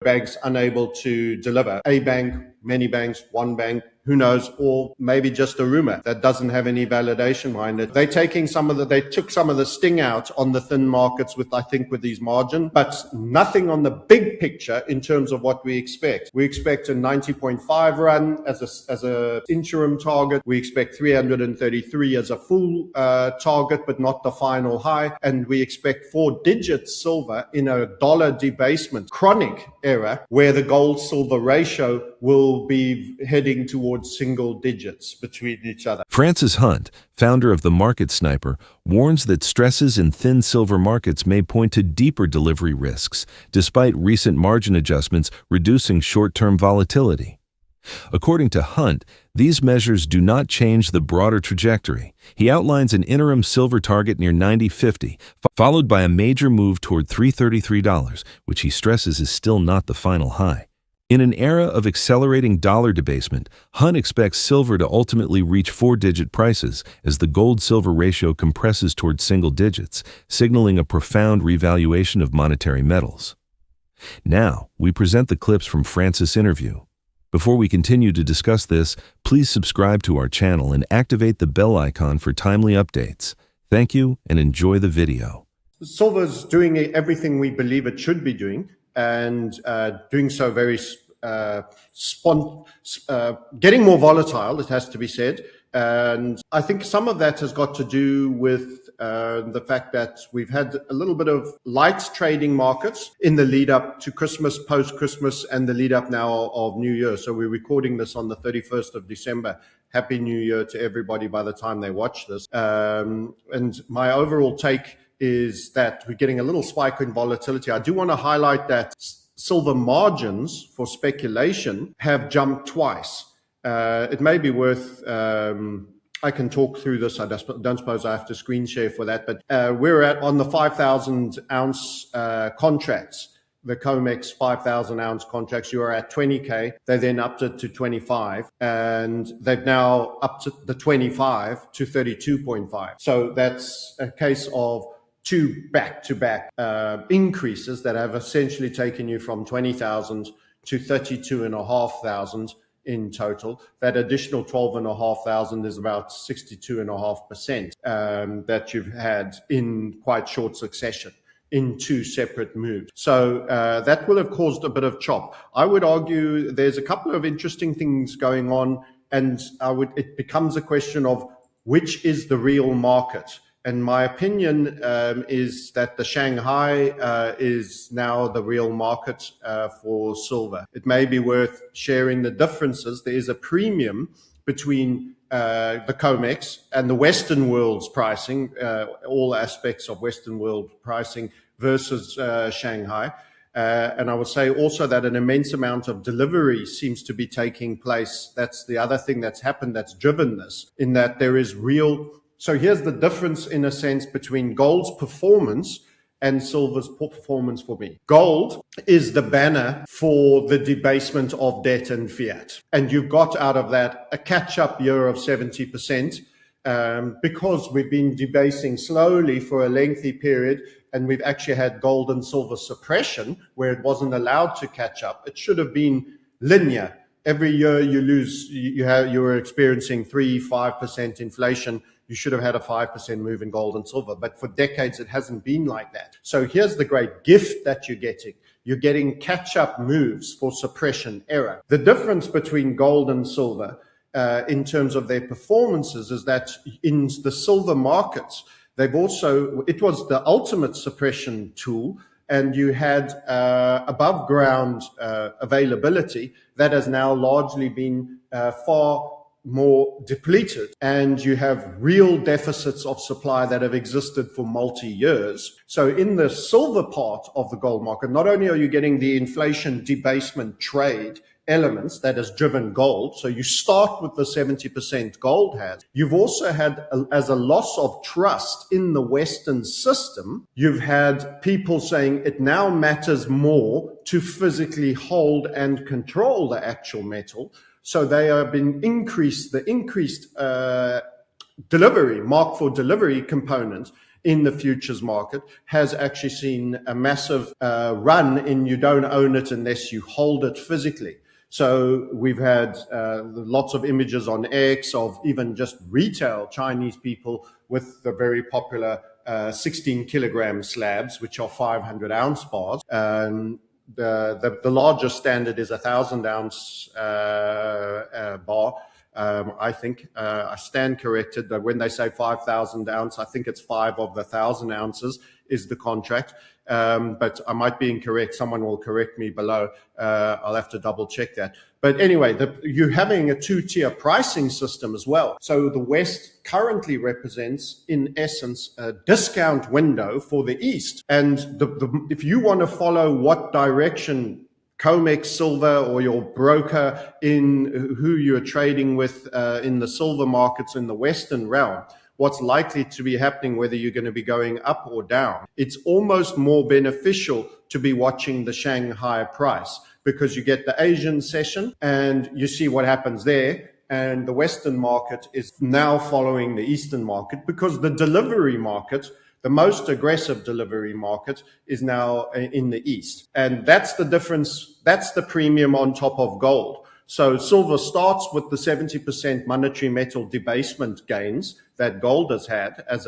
banks unable to deliver. A bank, many banks, one bank, who knows, or maybe just a rumor that doesn't have any validation behind it. They took some of the sting out on the thin markets with these margin, but nothing on the big picture in terms of what we expect. We expect a 90.5 run as a interim target. We expect 333 as a full target, but not the final high. And we expect 4-digit silver in a dollar debasement chronic era where the gold silver ratio will be heading towards single digits between each other. Francis Hunt, founder of the Market Sniper, warns that stresses in thin silver markets may point to deeper delivery risks, despite recent margin adjustments reducing short-term volatility. According to Hunt, these measures do not change the broader trajectory. He outlines an interim silver target near $90.50, followed by a major move toward $333, which he stresses is still not the final high. In an era of accelerating dollar debasement, Hunt expects silver to ultimately reach 4-digit prices as the gold-silver ratio compresses toward single digits, signaling a profound revaluation of monetary metals. Now, we present the clips from Francis' interview. Before we continue to discuss this, please subscribe to our channel and activate the bell icon for timely updates. Thank you and enjoy the video. Silver's doing everything we believe it should be doing, and doing so very getting more volatile, it has to be said. And I think some of that has got to do with the fact that we've had a little bit of light trading markets in the lead up to Christmas, post-Christmas, and the lead up now of New Year. So we're recording this on the 31st of December. Happy New Year to everybody by the time they watch this. And my overall take is that we're getting a little spike in volatility. I do want to highlight that silver margins for speculation have jumped twice. It may be worth, I can talk through this. I don't suppose I have to screen share for that, but we're on the 5,000 ounce contracts, the COMEX 5,000 ounce contracts. You are at 20K. They then upped it to 25, and they've now upped the 25 to 32.5. So that's a case of two back-to-back increases that have essentially taken you from 20,000 to 32,500 in total. That additional 12,500 is about 62.5% that you've had in quite short succession in two separate moves. So that will have caused a bit of chop. I would argue there's a couple of interesting things going on, and it becomes a question of which is the real market. And my opinion is that the Shanghai is now the real market for silver. It may be worth sharing the differences. There is a premium between the COMEX and the Western world's pricing, all aspects of Western world pricing versus Shanghai. And I would say also that an immense amount of delivery seems to be taking place. That's the other thing that's happened that's driven this, in that there is real. So here's the difference, in a sense, between gold's performance and silver's performance for me. Gold is the banner for the debasement of debt and fiat. And you've got out of that a catch-up year of 70% because we've been debasing slowly for a lengthy period, and we've actually had gold and silver suppression where it wasn't allowed to catch up. It should have been linear. Every year you lose, you were experiencing 3-5% inflation. You should have had a 5% move in gold and silver. But for decades, it hasn't been like that. So here's the great gift that you're getting. You're getting catch-up moves for suppression error. The difference between gold and silver in terms of their performances is that in the silver markets, it was the ultimate suppression tool, and you had above ground availability that has now largely been far more depleted, and you have real deficits of supply that have existed for multi-years. So in the silver part of the gold market, not only are you getting the inflation debasement trade elements that has driven gold, so you start with the 70% gold has, you've also had, as a loss of trust in the Western system, you've had people saying it now matters more to physically hold and control the actual metal. So they have been increased delivery, mark for delivery component in the futures market has actually seen a massive run in you don't own it unless you hold it physically. So we've had lots of images on X of even just retail Chinese people with the very popular 16 kilogram slabs, which are 500 ounce bars. The largest standard is 1,000 ounce bar. I think I stand corrected that when they say 5,000 ounce, I think it's 5 of the 1,000 ounces is the contract. But I might be incorrect. Someone will correct me below. I'll have to double check that. But anyway, you're having a two-tier pricing system as well. So the West currently represents, in essence, a discount window for the East. And if you want to follow what direction COMEX Silver or your broker in who you're trading with in the silver markets in the Western realm, what's likely to be happening, whether you're going to be going up or down, it's almost more beneficial to be watching the Shanghai price because you get the Asian session and you see what happens there. And the Western market is now following the Eastern market because the delivery market, the most aggressive delivery market, is now in the East. And that's the difference. That's the premium on top of gold. So silver starts with the 70% monetary metal debasement gains that gold has had as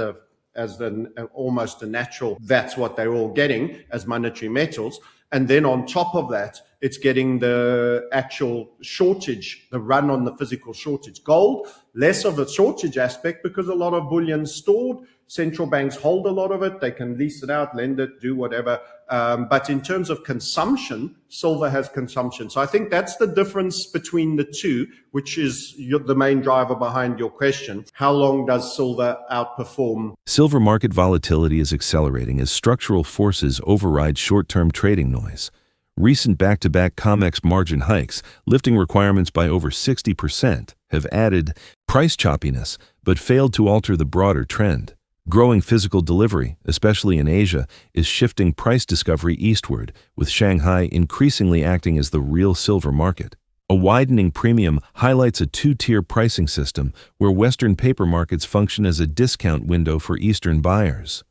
almost a natural, that's what they're all getting as monetary metals. And then on top of that, it's getting the actual shortage, the run on the physical shortage. Gold, less of a shortage aspect because a lot of bullion stored. Central banks hold a lot of it. They can lease it out, lend it, do whatever. But in terms of consumption, silver has consumption. So I think that's the difference between the two, which is the main driver behind your question. How long does silver outperform? Silver market volatility is accelerating as structural forces override short-term trading noise. Recent back-to-back COMEX margin hikes, lifting requirements by over 60%, have added price choppiness, but failed to alter the broader trend. Growing physical delivery, especially in Asia, is shifting price discovery eastward, with Shanghai increasingly acting as the real silver market. A widening premium highlights a two-tier pricing system where Western paper markets function as a discount window for Eastern buyers.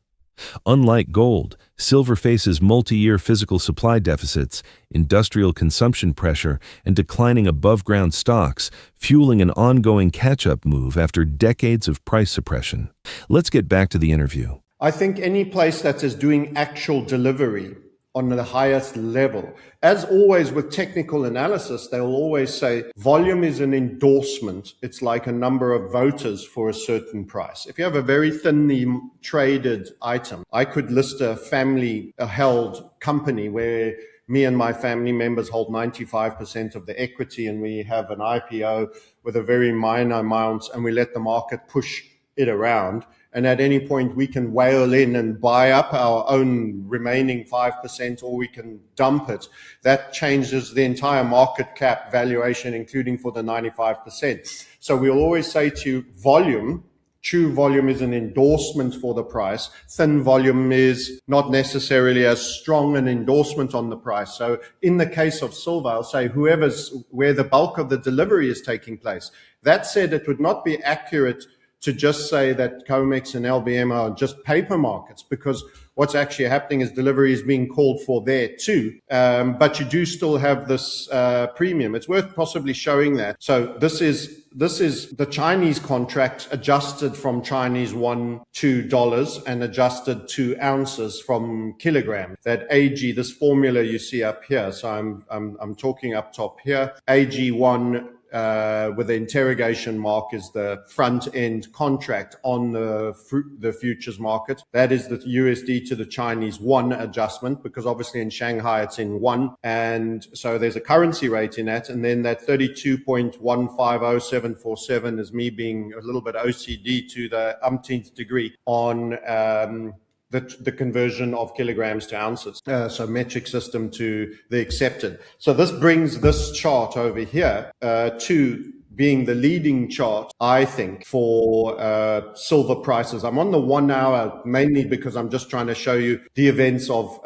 Unlike gold, silver faces multi-year physical supply deficits, industrial consumption pressure, and declining above-ground stocks, fueling an ongoing catch-up move after decades of price suppression. Let's get back to the interview. I think any place that is doing actual delivery on the highest level, as always with technical analysis, they'll always say volume is an endorsement. It's like a number of voters for a certain price. If you have a very thinly traded item, I could list a family held company where me and my family members hold 95% of the equity and we have an IPO with a very minor amount and we let the market push it around. And at any point, we can whale in and buy up our own remaining 5%, or we can dump it. That changes the entire market cap valuation, including for the 95%. So we'll always say to you, volume, true volume is an endorsement for the price. Thin volume is not necessarily as strong an endorsement on the price. So in the case of silver, I'll say where the bulk of the delivery is taking place. That said, it would not be accurate to just say that COMEX and LBM are just paper markets, because what's actually happening is delivery is being called for there too. But you do still have this premium. It's worth possibly showing that. So this is the Chinese contract adjusted from Chinese yuan to dollars and adjusted to ounces from kilogram. That AG, this formula you see up here. So I'm talking up top here. AG1 with the interrogation mark is the front end contract on the futures market. That is the USD to the Chinese yuan adjustment, because obviously in Shanghai it's in yuan, and so there's a currency rate in that. And then that 32.150747 is me being a little bit OCD to the umpteenth degree on the conversion of kilograms to ounces. So metric system to the accepted. So this brings this chart over here to being the leading chart, I think, for silver prices. I'm on the 1 hour mainly because I'm just trying to show you the events of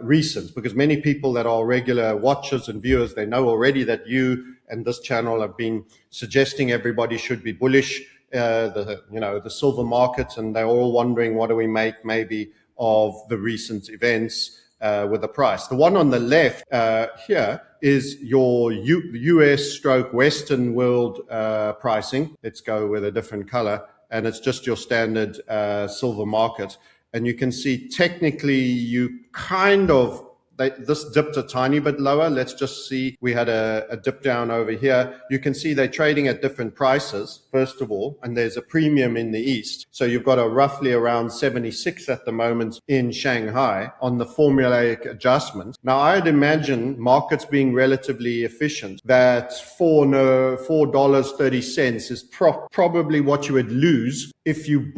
recent, because many people that are regular watchers and viewers, they know already that you and this channel have been suggesting everybody should be bullish the silver market, and they're all wondering what do we make maybe of the recent events with the price. The one on the left here is your US stroke Western world pricing. Let's go with a different color, and it's just your standard silver market. And you can see technically you kind of, this dipped a tiny bit lower. Let's just see, we had a dip down over here. You can see they're trading at different prices, first of all, and there's a premium in the east. So you've got a roughly around 76 at the moment in Shanghai on the formulaic adjustment. Now, I'd imagine markets being relatively efficient, that $4.30 is probably what you would lose if you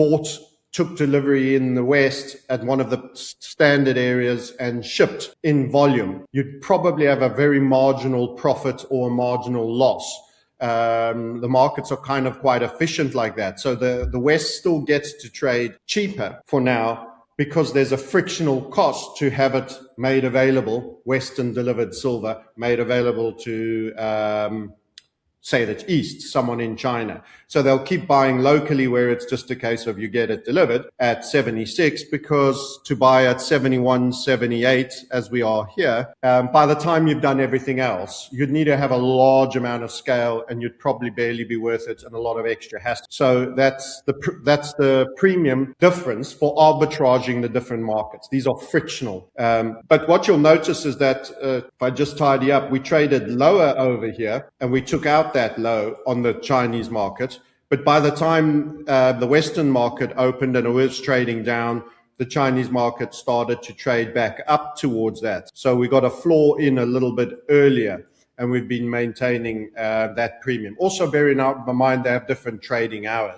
took delivery in the West at one of the standard areas and shipped in volume. You'd probably have a very marginal profit or a marginal loss. The markets are kind of quite efficient like that. So the West still gets to trade cheaper for now because there's a frictional cost to have it made available, Western delivered silver, made available to say that east, someone in China. So they'll keep buying locally where it's just a case of you get it delivered at 76, because to buy at 71, 78, as we are here, by the time you've done everything else, you'd need to have a large amount of scale and you'd probably barely be worth it, and a lot of extra hassle. So that's the premium difference for arbitraging the different markets. These are frictional. But what you'll notice is that if I just tidy up, we traded lower over here and we took out that low on the Chinese market. But by the time the Western market opened and it was trading down, the Chinese market started to trade back up towards that. So we got a floor in a little bit earlier, and we've been maintaining that premium. Also bear in mind they have different trading hours.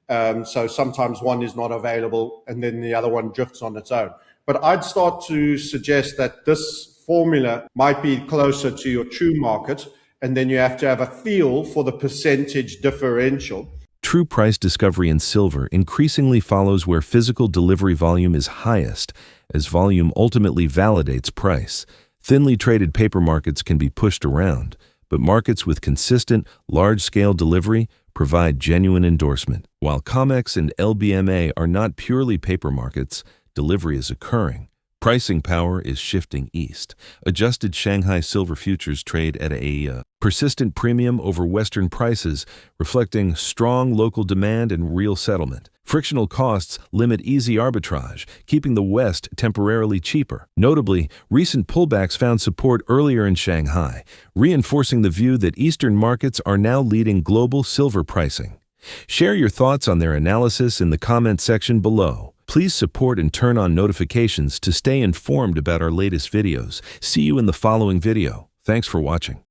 So sometimes one is not available and then the other one drifts on its own. But I'd start to suggest that this formula might be closer to your true market, and then you have to have a feel for the percentage differential. True price discovery in silver increasingly follows where physical delivery volume is highest, as volume ultimately validates price. Thinly traded paper markets can be pushed around, but markets with consistent, large-scale delivery provide genuine endorsement. While COMEX and LBMA are not purely paper markets, delivery is occurring. Pricing power is shifting east. Adjusted Shanghai silver futures trade at a persistent premium over Western prices, reflecting strong local demand and real settlement. Frictional costs limit easy arbitrage, keeping the West temporarily cheaper. Notably, recent pullbacks found support earlier in Shanghai, reinforcing the view that Eastern markets are now leading global silver pricing. Share your thoughts on their analysis in the comment section below. Please support and turn on notifications to stay informed about our latest videos. See you in the following video. Thanks for watching.